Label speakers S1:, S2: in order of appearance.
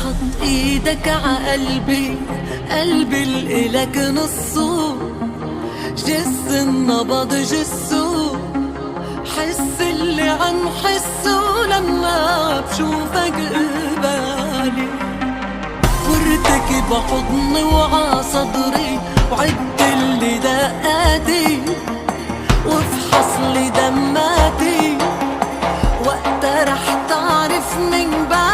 S1: حط ايدك ع قلبي، قلبي لإلك نصه، جس النبض جسه، حس اللي عم حسه لما بشوفك قبالي. ورتك بحضني وع صدري، وعد اللي دقاتي، وفحص لي دماتي، وقتها رح تعرف من بعد